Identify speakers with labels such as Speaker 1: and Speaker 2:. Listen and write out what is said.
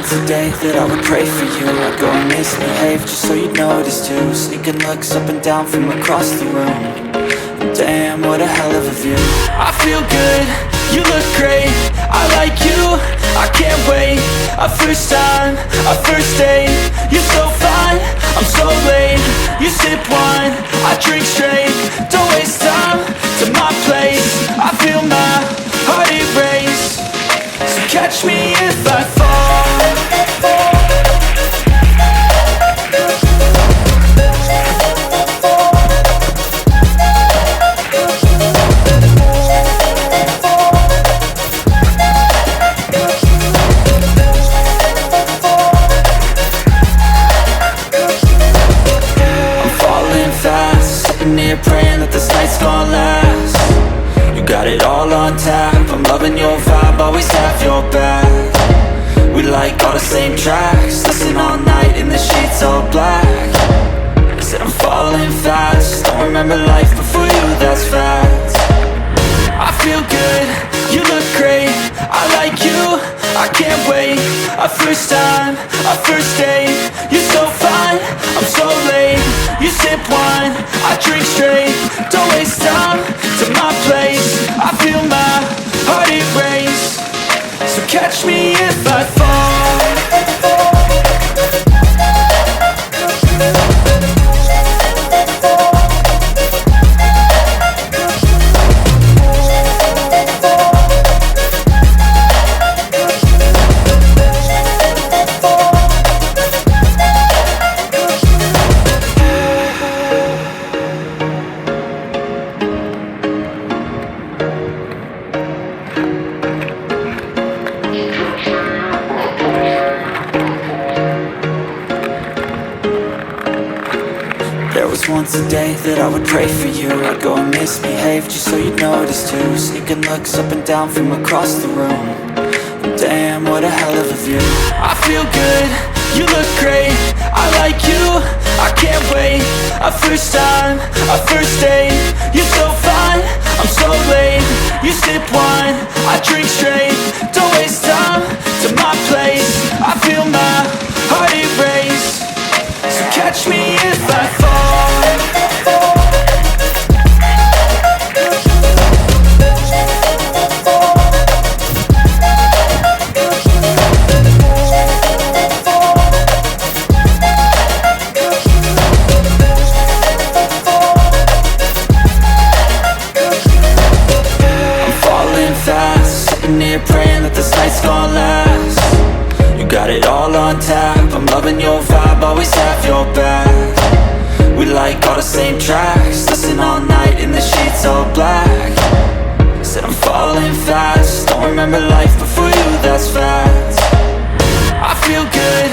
Speaker 1: once a day that I would pray for you. I'd go and misbehave just so you'd notice too. Sneaking looks up and down from across the room. Damn, what a hell of a view. I feel good, you look great, I like you, I can't wait. A first time, a first date, you're so fine, I'm so late. You sip wine, I drink straight, don't waste time to my place. I feel my heart erase, so catch me if I fall. Praying that this night's gonna last. You got it all on tap, I'm loving your vibe, always have your back. We like all the same tracks, listen all night in the sheets all black. I said I'm falling fast, don't remember life before you, that's fact. I feel good, you look great, I like you, I can't wait. A first time, a first date, you're so fine, I'm so late. You sip wine, I drink straight, don't waste time to my place. I feel my heart erase, so catch me if I fall. There was once a day that I would pray for you. I'd go and misbehave just so you'd notice too. Sneaking looks up and down from across the room. Damn, what a hell of a view. I feel good, you look great, I like you, I can't wait. A first time, a first date, you're so fine, I'm so late. You sip wine, I drink straight, don't waste time to my place. I feel my heart erase, so catch me if I fall. Praying that this night's gonna last. You got it all on tap, I'm loving your vibe, always have your back. We like all the same tracks, listen all night in the sheets all black. Said I'm falling fast, don't remember life before you, that's fact. I feel good,